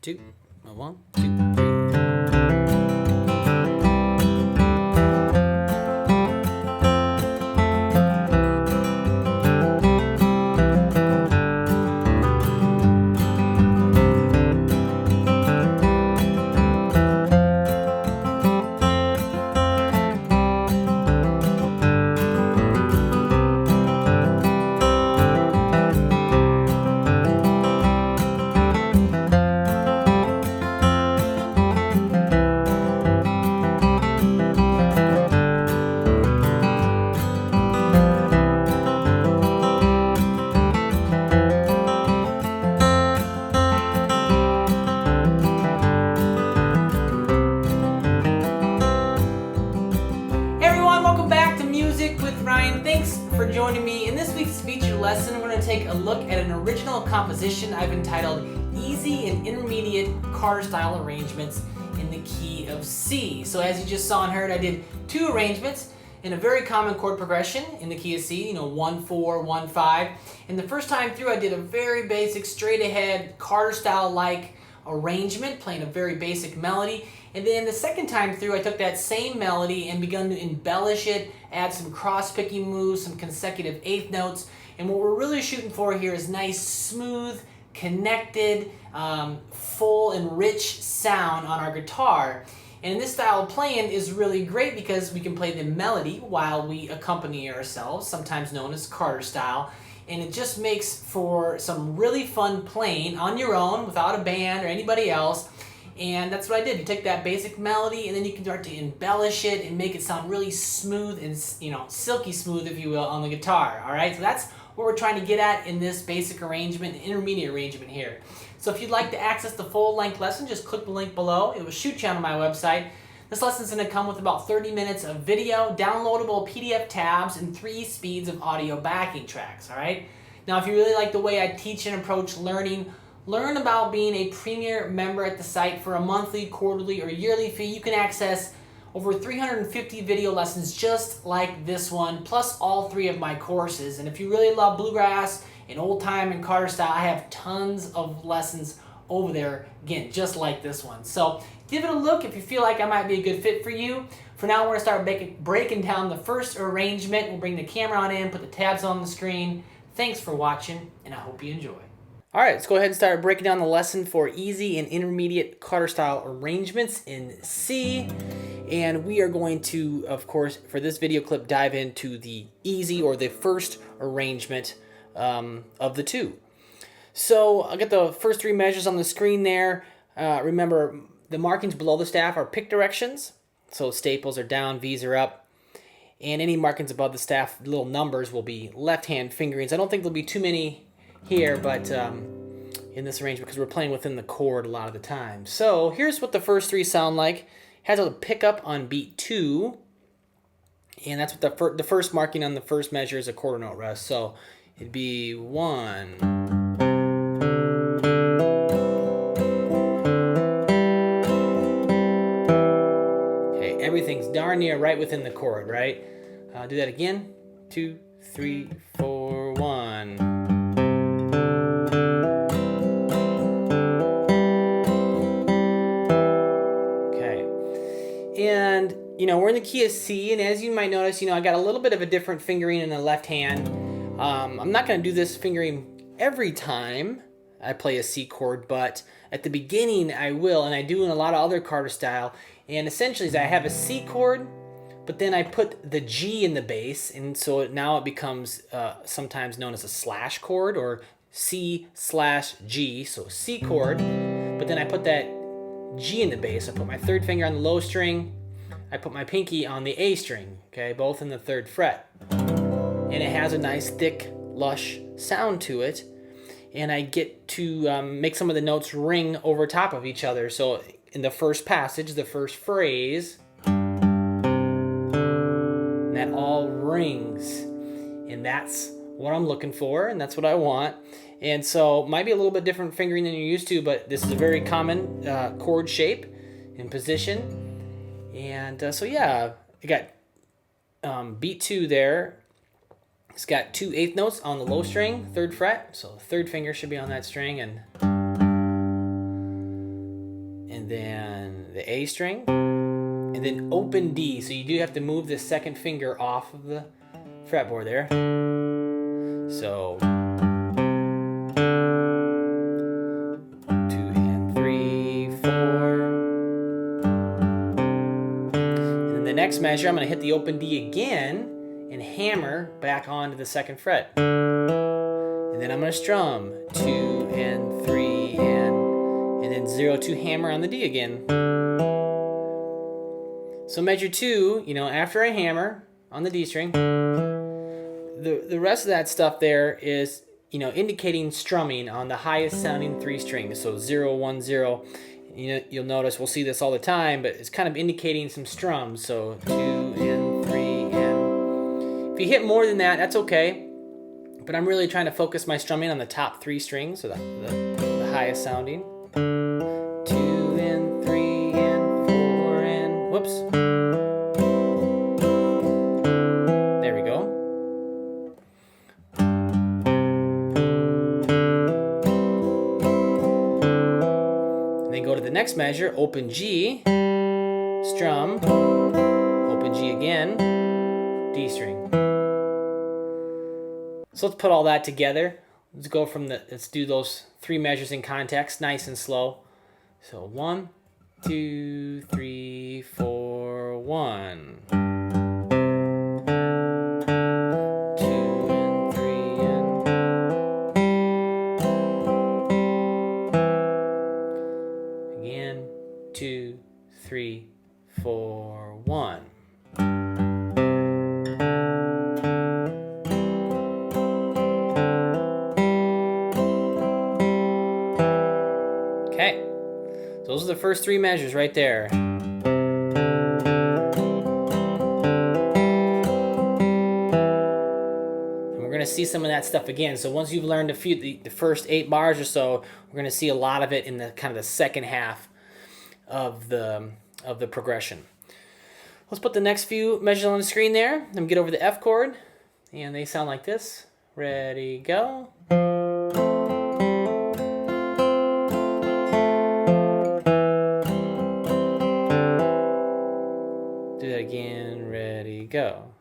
2. 1, 2, 3. Thanks for joining me. In this week's featured lesson, we're going to take a look at an original composition I've entitled Easy and Intermediate Chord Style Arrangements in the Key of C. So as you just saw and heard, I did 2 arrangements in a very common chord progression in the key of C, 1, 4, 1, 5. And the first time through, I did a very basic, straight ahead, Carter style-like arrangement, playing a very basic melody. And then the second time through, I took that same melody and begun to embellish it, add some cross-picking moves, some consecutive eighth notes. And what we're really shooting for here is nice, smooth, connected, full and rich sound on our guitar. And this style of playing is really great because we can play the melody while we accompany ourselves, sometimes known as Carter style. And it just makes for some really fun playing on your own without a band or anybody else. And that's what I did. You take that basic melody and then you can start to embellish it and make it sound really smooth and, silky smooth, if you will, on the guitar. All right, so that's what we're trying to get at in this basic arrangement, intermediate arrangement here. So if you'd like to access the full-length lesson, just click the link below. It will shoot you on my website. This lesson is going to come with about 30 minutes of video, downloadable PDF tabs, and 3 speeds of audio backing tracks. All right. Now, if you really like the way I teach and approach learning, learn about being a premier member at the site for a monthly, quarterly, or yearly fee. You can access over 350 video lessons just like this one, plus all 3 of my courses. And if you really love bluegrass and old time and Carter style, I have tons of lessons over there, again, just like this one. So give it a look if you feel like I might be a good fit for you. For now, we're going to start breaking down the first arrangement. We'll bring the camera on in, put the tabs on the screen. Thanks for watching, and I hope you enjoy. All right, let's go ahead and start breaking down the lesson for easy and intermediate Carter style arrangements in C. And we are going to, of course, for this video clip, dive into the easy or the first arrangement of the 2. So I'll get the first 3 measures on the screen there. Remember, the markings below the staff are pick directions. So staples are down, V's are up. And any markings above the staff, little numbers, will be left-hand fingerings. I don't think there'll be too many here, but in this arrangement, because we're playing within the chord a lot of the time. So here's what the first 3 sound like. It has a pickup on beat 2, and that's what the first marking on the first measure is a quarter note rest. So it'd be 1. Okay, everything's darn near right within the chord, right? Do that again. 2, 3, 4, 1. And, we're in the key of C, and as you might notice, I got a little bit of a different fingering in the left hand. I'm not going to do this fingering every time I play a C chord, but at the beginning I will, and I do in a lot of other Carter style. And essentially I have a C chord, but then I put the G in the bass, and so now it becomes sometimes known as a slash chord, or C/G, so C chord, but then I put that G in the bass. I put my 3rd finger on the low string. I put my pinky on the A string, okay, both in the 3rd fret. And it has a nice, thick, lush sound to it. And I get to make some of the notes ring over top of each other. So in the first passage, the first phrase, that all rings. And that's what I'm looking for, and that's what I want. And so might be a little bit different fingering than you're used to, but this is a very common chord shape and position. And so yeah, I got beat 2 there. It's got 2 eighth notes on the low string, 3rd fret. So 3rd finger should be on that string, and and then the A string, and then open D. So you do have to move the second finger off of the fretboard there. So 2 and 3, 4. And then the next measure, I'm going to hit the open D again and hammer back onto the second fret. And then I'm going to strum 2 and 3 and then 0, 2, hammer on the D again. So measure 2, after I hammer on the D string, the rest of that stuff there is, indicating strumming on the highest sounding 3 strings. So 0, 1, 0. You'll notice we'll see this all the time, but it's kind of indicating some strums. So 2 and 3 and if you hit more than that, that's okay. But I'm really trying to focus my strumming on the top 3 strings, so the highest sounding. 2 and 3 and 4 and whoops. There we go. And then go to the next measure, open G, strum, open G again, D string. So let's put all that together. Let's do those 3 measures in context, nice and slow. So 1, 2, 3, 4, 1. 2 and 3 and again, 2, 3, 4, 1. Okay, so those are the first 3 measures right there. And we're going to see some of that stuff again. So once you've learned the first 8 bars or so, we're going to see a lot of it in the kind of the second half of the progression. Let's put the next few measures on the screen there. Then get over the F chord, and they sound like this. Ready, go. Do that again. Ready, go.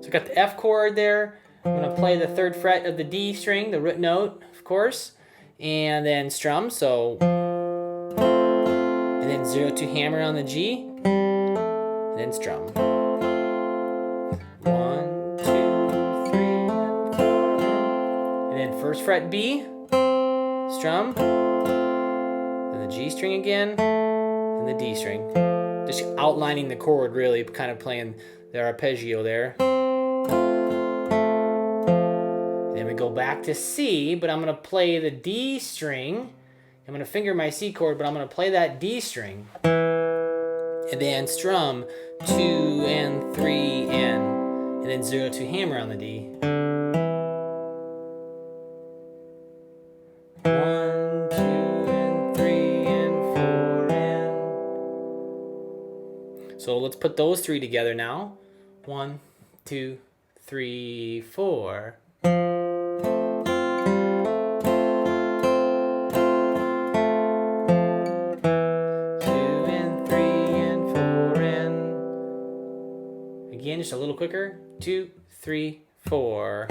So I got the F chord there. I'm going to play the 3rd fret of the D string, the root note, of course, and then strum. So, and then 0, 2, hammer on the G, and then strum. 1, 2, 3, and 4, and then 1st fret B, strum, then the G string again, and the D string. Just outlining the chord, really, kind of playing the arpeggio there. Then we go back to C, but I'm going to play the D string. I'm going to finger my C chord, but I'm going to play that D string. And then strum 2 and 3 and then 0, 2, hammer on the D. 1, 2 and 3 and 4 and. So let's put those 3 together now. 1, 2, 3, 4. Again, just a little quicker. 2, 3, 4.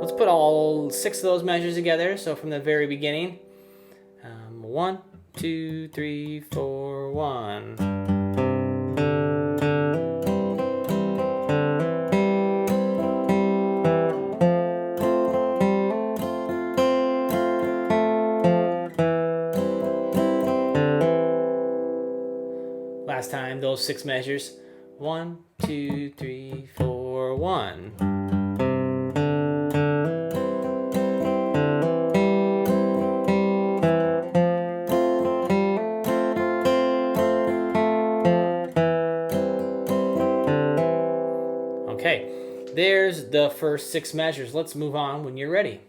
Let's put all 6 of those measures together. So from the very beginning, 1, 2, 3, 4, 1. Last time, those 6 measures. 1, 2, 3, 4, 1. Okay, there's the first 6 measures. Let's move on when you're ready.